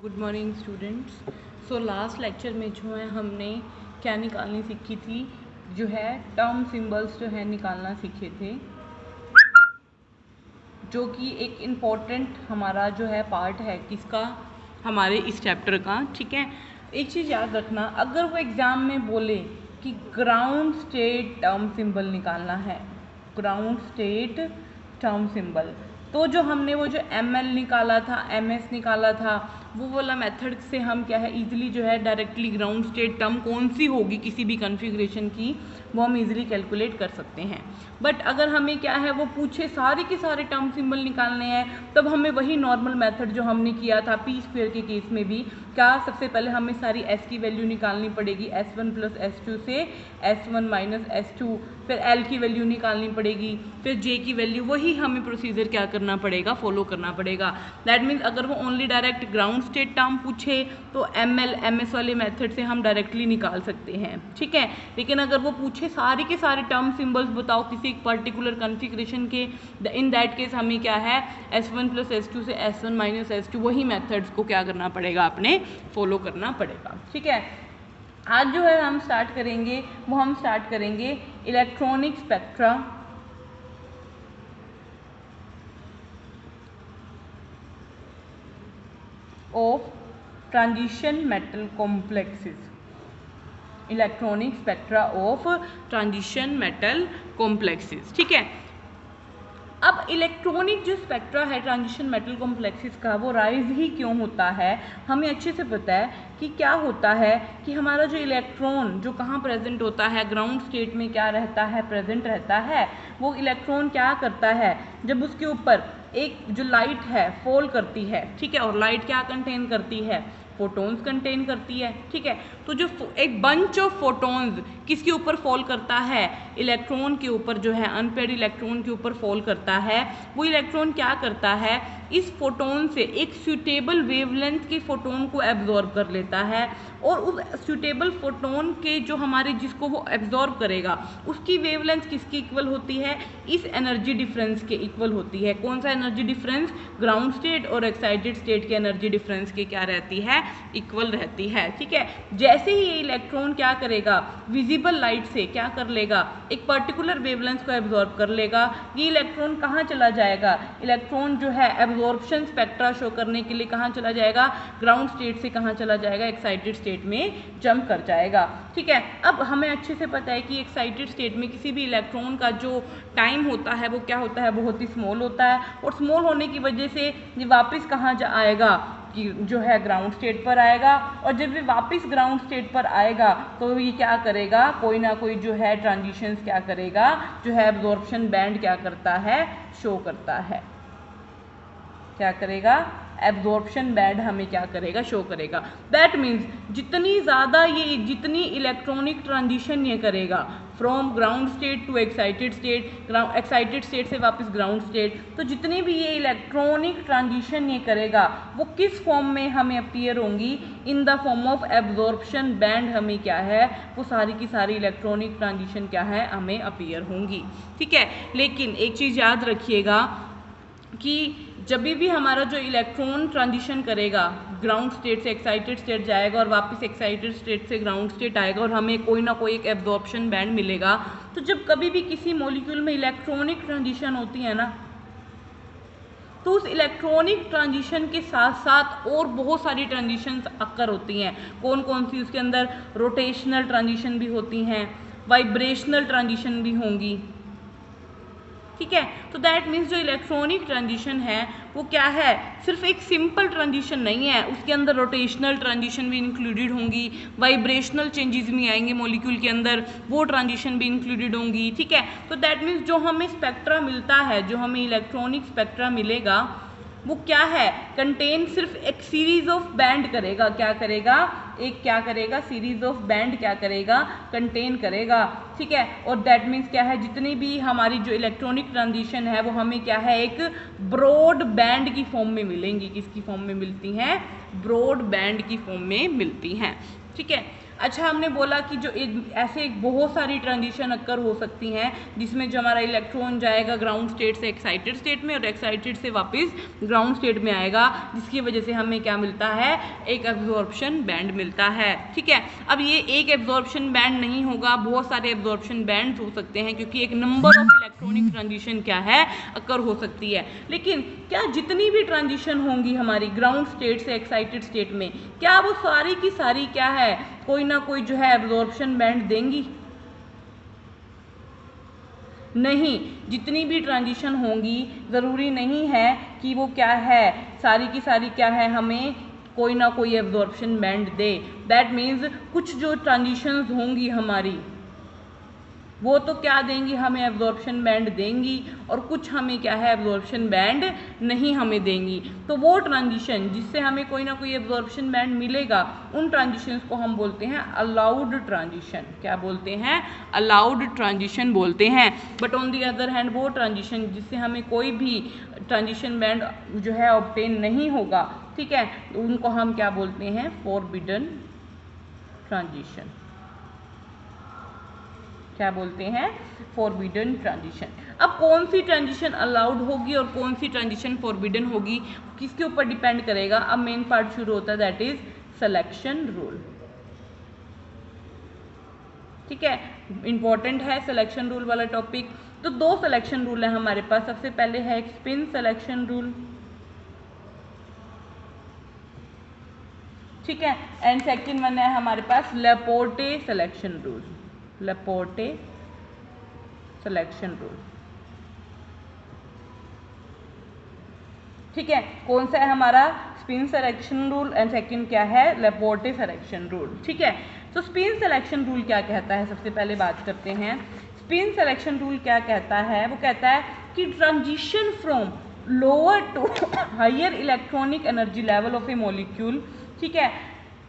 Good morning students. So last lecture में जो है हमने क्या निकालनी सीखी थी, जो है टर्म सिंबल्स जो है निकालना सीखे थे, जो कि एक इम्पॉर्टेंट हमारा जो है पार्ट है किसका, हमारे इस चैप्टर का। ठीक है, एक चीज़ याद रखना, अगर वो एग्ज़ाम में बोले कि ग्राउंड स्टेट टर्म सिंबल निकालना है, ग्राउंड स्टेट टर्म सिंबल, तो जो हमने वो जो ML निकाला था, MS निकाला था, वो वाला मेथड से हम क्या है इजीली जो है डायरेक्टली ग्राउंड स्टेट टर्म कौन सी होगी किसी भी कॉन्फ़िगरेशन की, वो हम इजीली कैलकुलेट कर सकते हैं। बट अगर हमें क्या है वो पूछे सारे के सारे टर्म सिंबल निकालने हैं, तब हमें वही नॉर्मल मेथड जो हमने किया था पी स्क्वायर के केस में भी, क्या सबसे पहले हमें सारी S की वैल्यू निकालनी पड़ेगी, S1 + S2 से S1 - S2, फिर L की वैल्यू निकालनी पड़ेगी, फिर J की वैल्यू, वही हमें प्रोसीजर क्या करना पड़ेगा, फॉलो करना पड़ेगा। दैट मीन्स अगर वो only direct ground state term पूछे तो ML MS वाले मेथड से हम डायरेक्टली निकाल सकते हैं। ठीक है, लेकिन अगर वो पूछे सारे के सारे टर्म सिंबल्स बताओ किसी एक पर्टिकुलर कॉन्फ़िगरेशन के, इन दैट केस हमें क्या है S1 + S2 से S1 - S2, वही मेथड्स को क्या करना पड़ेगा, अपने फॉलो करना पड़ेगा। ठीक है, आज जो है हम स्टार्ट करेंगे, वो हम स्टार्ट करेंगे electronic spectra of transition metal complexes, electronic spectra of transition metal complexes. ठीक है, अब इलेक्ट्रॉनिक जो स्पेक्ट्रा है ट्रांजिशन मेटल कॉम्प्लेक्सेस का, वो राइज ही क्यों होता है, हमें अच्छे से पता है कि क्या होता है कि हमारा जो इलेक्ट्रॉन जो कहाँ प्रेजेंट होता है, ग्राउंड स्टेट में क्या रहता है, प्रेजेंट रहता है। वो इलेक्ट्रॉन क्या करता है, जब उसके ऊपर एक जो लाइट है फॉल करती है, ठीक है, और लाइट क्या कंटेन करती है, फोटोन्स कंटेन करती है। ठीक है, तो जो एक बंच ऑफ फोटोन्स किसके ऊपर फॉल करता है, इलेक्ट्रॉन के ऊपर, जो है अनपेयर्ड इलेक्ट्रॉन के ऊपर फॉल करता है। वो इलेक्ट्रॉन क्या करता है, इस फोटोन से एक सूटेबल वेवलेंथ के फोटोन को एब्जॉर्ब कर लेता है, और उस सूटेबल फोटोन के जो हमारे जिसको वो एब्जॉर्ब करेगा, उसकी वेवलेंथ किसकी इक्वल होती है, इस एनर्जी डिफरेंस के इक्वल होती है। कौन सा एनर्जी डिफरेंस, ग्राउंड स्टेट और एक्साइटेड स्टेट के एनर्जी डिफरेंस के क्या रहती है, इक्वल रहती है। ठीक है, जैसे ही ये इलेक्ट्रॉन क्या करेगा, विजिबल लाइट से क्या कर लेगा, एक पर्टिकुलर वेवलेंथ को एब्जॉर्ब कर लेगा, ये इलेक्ट्रॉन कहाँ चला जाएगा, इलेक्ट्रॉन जो है एब्जॉर्प्शन स्पेक्ट्रा शो करने के लिए कहाँ चला जाएगा, ग्राउंड स्टेट से कहाँ चला जाएगा, एक्साइटेड स्टेट में जंप कर जाएगा। ठीक है, अब हमें अच्छे से पता है कि एक्साइटेड स्टेट में किसी भी इलेक्ट्रॉन का जो टाइम होता है वो क्या होता है, बहुत ही स्मॉल होता है, और स्मॉल होने की वजह से ये वापस कहाँ आएगा, कि जो है ग्राउंड स्टेट पर आएगा, और जब ये वापस ग्राउंड स्टेट पर आएगा तो ये क्या करेगा, कोई ना कोई जो है ट्रांजिशंस क्या करेगा, जो है एब्जॉर्प्शन बैंड क्या करता है, शो करता है, क्या करेगा, एब्जॉर्प्शन बैंड हमें क्या करेगा, शो करेगा। दैट मीन्स जितनी ज़्यादा ये, जितनी इलेक्ट्रॉनिक ट्रांजिशन ये करेगा from ground state to excited state, excited state से वापस ग्राउंड स्टेट, तो जितनी भी ये इलेक्ट्रॉनिक ट्रांजिशन ये करेगा वो किस फॉर्म में हमें अपीयर होंगी, in the form of absorption band हमें क्या है, वो सारी की सारी इलेक्ट्रॉनिक ट्रांजिशन क्या है, हमें अपीयर होंगी। ठीक है, लेकिन एक चीज़ याद रखिएगा कि जब भी हमारा जो इलेक्ट्रॉन ट्रांजिशन करेगा, ग्राउंड स्टेट से एक्साइटेड स्टेट जाएगा और वापस एक्साइटेड स्टेट से ग्राउंड स्टेट आएगा, और हमें कोई ना कोई एक एब्जॉर्प्शन बैंड मिलेगा। तो जब कभी भी किसी मॉलिक्यूल में इलेक्ट्रॉनिक ट्रांजिशन होती है ना, तो उस इलेक्ट्रॉनिक ट्रांजिशन के साथ साथ और बहुत सारी ट्रांजिशंस अक्कर होती हैं। कौन कौन सी, उसके अंदर रोटेशनल ट्रांजिशन भी होती हैं, वाइब्रेशनल ट्रांजिशन भी होंगी। ठीक है, तो दैट मीन्स जो इलेक्ट्रॉनिक ट्रांजिशन है वो क्या है, सिर्फ एक सिंपल ट्रांजिशन नहीं है, उसके अंदर रोटेशनल ट्रांजिशन भी इंक्लूडेड होंगी, वाइब्रेशनल चेंजेस भी आएंगे मॉलिक्यूल के अंदर, वो ट्रांजिशन भी इंक्लूडेड होंगी। ठीक है, तो दैट मीन्स जो हमें स्पेक्ट्रा मिलता है, जो हमें इलेक्ट्रॉनिक स्पेक्ट्रा मिलेगा, वो क्या है, कंटेन सिर्फ एक सीरीज ऑफ बैंड करेगा, क्या करेगा, एक क्या करेगा, सीरीज ऑफ बैंड क्या करेगा, कंटेन करेगा। ठीक है, और दैट मीन्स क्या है, जितनी भी हमारी जो इलेक्ट्रॉनिक ट्रांजिशन है वो हमें क्या है, एक ब्रॉड बैंड की फॉर्म में मिलेंगी। किसकी फॉर्म में मिलती हैं, ब्रॉड बैंड की फॉर्म में मिलती हैं। ठीक है, अच्छा, हमने बोला कि जो ऐसे बहुत सारी ट्रांजिशन अक्कर हो सकती हैं जिसमें जो हमारा इलेक्ट्रॉन जाएगा ग्राउंड स्टेट से एक्साइटेड स्टेट में और एक्साइटेड से वापस ग्राउंड स्टेट में आएगा, जिसकी वजह से हमें क्या मिलता है, एक एब्जॉर्प्शन बैंड मिलता है। ठीक है, अब ये एक एब्जॉर्प्शन बैंड नहीं होगा, बहुत सारे एब्जॉर्प्शन बैंड हो सकते हैं क्योंकि एक नंबर ऑफ इलेक्ट्रॉनिक ट्रांजिशन क्या है, अक्कर हो सकती है। लेकिन क्या जितनी भी ट्रांजिशन होंगी हमारी ग्राउंड स्टेट से एक्साइटेड स्टेट में, क्या वो सारी की सारी क्या है, कोई ना कोई जो है एब्जॉर्प्शन बैंड देंगी? नहीं, जितनी भी ट्रांजिशन होंगी ज़रूरी नहीं है कि वो क्या है, सारी की सारी क्या है, हमें कोई ना कोई absorption band they. That means कुछ जो ट्रांजिशंस होंगी हमारी वो तो क्या देंगी, हमें एब्जॉर्प्शन बैंड देंगी, और कुछ हमें क्या है, एब्जॉर्प्शन बैंड नहीं हमें देंगी। तो वो ट्रांजिशन जिससे हमें कोई ना कोई एब्जॉर्प्शन बैंड मिलेगा, उन ट्रांजिशंस को हम बोलते हैं अलाउड ट्रांजिशन। क्या बोलते हैं? अलाउड ट्रांजिशन बोलते हैं। But on the other hand वो ट्रांजिशन जिससे हमें कोई भी ट्रांजिशन बैंड जो है ऑब्टेन नहीं होगा, ठीक है, उनको हम क्या बोलते हैं, फॉरबिडन ट्रांजिशन। क्या बोलते हैं? Forbidden transition. अब कौन सी ट्रांजिशन अलाउड होगी और कौन सी ट्रांजिशन फॉरबिडन होगी, किसके ऊपर डिपेंड करेगा? अब मेन पार्ट शुरू होता है, दैट इज सिलेक्शन रूल। ठीक है, इंपॉर्टेंट है सिलेक्शन रूल वाला टॉपिक। तो दो सिलेक्शन रूल है हमारे पास। सबसे पहले है एक स्पिन सिलेक्शन रूल, ठीक है, एंड सेकंड वन है हमारे पास लेपोर्टे सिलेक्शन रूल। लेपोर्टे सिलेक्शन रूल, ठीक है, कौन सा है हमारा? Spin selection rule, and second क्या है? लेपोर्टे सिलेक्शन रूल। ठीक है, तो स्पिन सिलेक्शन रूल क्या कहता है, सबसे पहले बात करते हैं। स्पिन सिलेक्शन रूल क्या कहता है? वो कहता है कि transition from lower to higher electronic energy level of a molecule, ठीक है,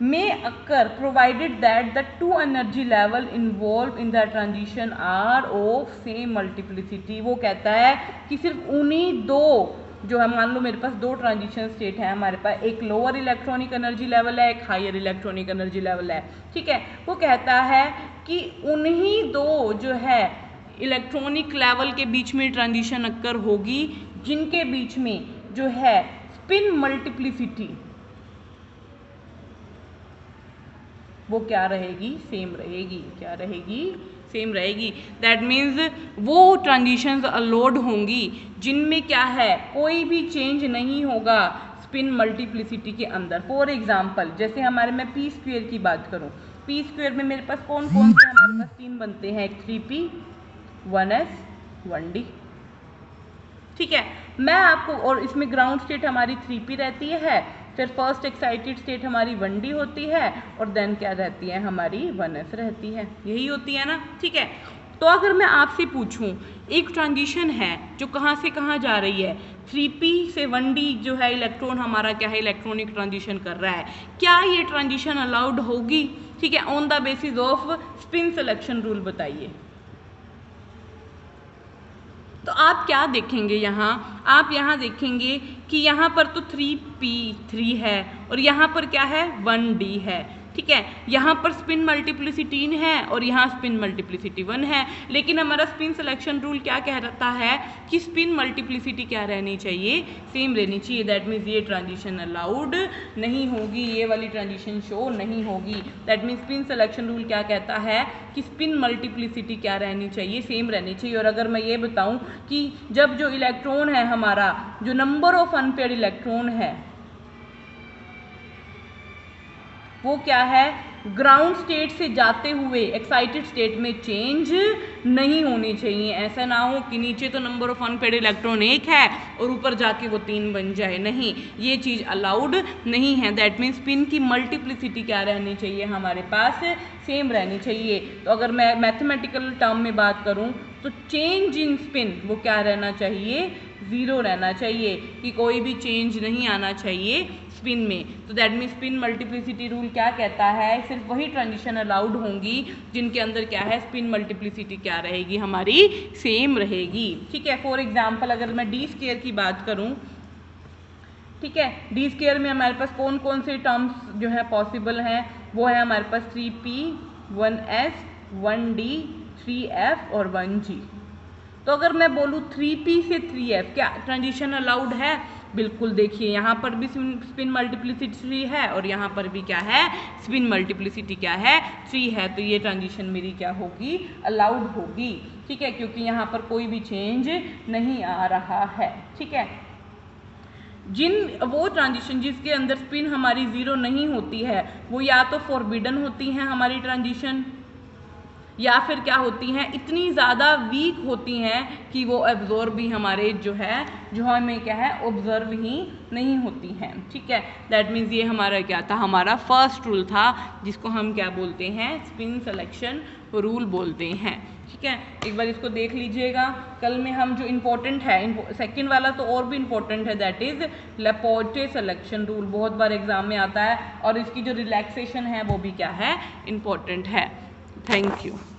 may occur provided that the two energy level involved in the transition are of same multiplicity। वो कहता है कि सिर्फ उन्हीं दो जो है, मान लो मेरे पास दो ट्रांजिशन स्टेट है हमारे पास, एक लोअर इलेक्ट्रॉनिक एनर्जी लेवल है, एक हायर इलेक्ट्रॉनिक एनर्जी लेवल है, ठीक है, वो कहता है कि उन्हीं दो जो है इलेक्ट्रॉनिक लेवल के बीच में ट्रांजिशन अक्कर होगी जिनके बीच में जो है स्पिन मल्टीप्लिसिटी वो क्या रहेगी? सेम रहेगी। क्या रहेगी? सेम रहेगी। दैट मीन्स वो ट्रांजिशंस अलाउड होंगी जिनमें क्या है, कोई भी चेंज नहीं होगा स्पिन मल्टीप्लिसिटी के अंदर। फॉर एग्जाम्पल, जैसे हमारे मैं पी स्क्वेयर की बात करूं, पी स्क्वेयर में मेरे पास कौन कौन से हमारे पास तीन बनते हैं, एक 3p 1s 1d, ठीक है, मैं आपको, और इसमें ग्राउंड स्टेट हमारी 3p रहती है, फिर फर्स्ट एक्साइटेड स्टेट हमारी 1d होती है, और देन क्या रहती है हमारी 1s रहती है, यही होती है ना। ठीक है, तो अगर मैं आपसे पूछूं, एक ट्रांजिशन है जो कहाँ से कहाँ जा रही है, 3p से 1d जो है इलेक्ट्रॉन हमारा क्या है, इलेक्ट्रॉनिक ट्रांजिशन कर रहा है, क्या ये ट्रांजिशन अलाउड होगी? ठीक है, on the basis off spin selection rule बताइए। तो आप क्या देखेंगे यहाँ, आप यहाँ देखेंगे कि यहाँ पर तो 3p3 है और यहाँ पर क्या है 1d है, ठीक है, यहाँ पर स्पिन मल्टीप्लिसिटी है और यहाँ स्पिन मल्टीप्लिसिटी 1 है, लेकिन हमारा स्पिन सिलेक्शन रूल क्या कहता है कि स्पिन मल्टीप्लिसिटी क्या रहनी चाहिए, सेम रहनी चाहिए। दैट मीन्स ये ट्रांजिशन अलाउड नहीं होगी, ये वाली ट्रांजिशन शो नहीं होगी। That means spin selection rule क्या कहता है कि स्पिन मल्टीप्लिसिटी क्या रहनी चाहिए, सेम रहनी चाहिए। और अगर मैं ये बताऊं कि जब जो इलेक्ट्रॉन है हमारा, जो नंबर ऑफ अनपेयर्ड इलेक्ट्रॉन है वो क्या है, ग्राउंड स्टेट से जाते हुए एक्साइटेड स्टेट में चेंज नहीं होनी चाहिए। ऐसा ना हो कि नीचे तो नंबर ऑफ अनपेयर्ड इलेक्ट्रॉन 1 है और ऊपर जाके वो 3 बन जाए, नहीं, ये चीज़ अलाउड नहीं है। दैट मीन्स स्पिन की मल्टीप्लिसिटी क्या रहनी चाहिए, हमारे पास सेम रहनी चाहिए। तो अगर मैं मैथमेटिकल टर्म में बात करूं तो चेंज इन स्पिन वो क्या रहना चाहिए, 0 रहना चाहिए, कि कोई भी चेंज नहीं आना चाहिए स्पिन में। तो that means spin multiplicity rule क्या कहता है, सिर्फ वही ट्रांजिशन अलाउड होंगी जिनके अंदर क्या है, स्पिन मल्टीप्लिसिटी क्या रहेगी, हमारी सेम रहेगी। ठीक है, फॉर एग्जांपल अगर मैं डी स्क्वायर की बात करूं, ठीक है, डी स्क्वायर में हमारे पास कौन कौन से टर्म्स जो है पॉसिबल हैं, वो है हमारे पास 3p 1s 1d 3f और 1g। तो अगर मैं बोलूँ 3p से 3f, क्या ट्रांजिशन अलाउड है? बिल्कुल। देखिए यहाँ पर भी स्पिन मल्टीप्लिसिटी 3 है और यहाँ पर भी क्या है, स्पिन मल्टीप्लिसिटी क्या है, 3 है। तो ये ट्रांजिशन मेरी क्या होगी, अलाउड होगी। ठीक है, क्योंकि यहाँ पर कोई भी चेंज नहीं आ रहा है। ठीक है, वो ट्रांजिशन जिसके अंदर स्पिन हमारी 0 नहीं होती है वो या तो फॉरबिडन होती हैं हमारी ट्रांजिशन, या फिर क्या होती हैं, इतनी ज़्यादा वीक होती हैं कि वो एब्जॉर्ब भी हमारे जो हमें क्या है, ऑब्जर्व ही नहीं होती हैं। ठीक है, दैट मीन्स ये हमारा क्या था, हमारा फर्स्ट रूल था जिसको हम क्या बोलते हैं, स्पिन सिलेक्शन रूल बोलते हैं। ठीक है, एक बार इसको देख लीजिएगा। कल में हम जो इम्पोर्टेंट है, सेकंड वाला तो और भी इम्पोर्टेंट है, दैट इज़ लेपोर्टे सिलेक्शन रूल, बहुत बार एग्जाम में आता है और इसकी जो रिलैक्सेशन है वो भी क्या है, इम्पोर्टेंट है। Thank you.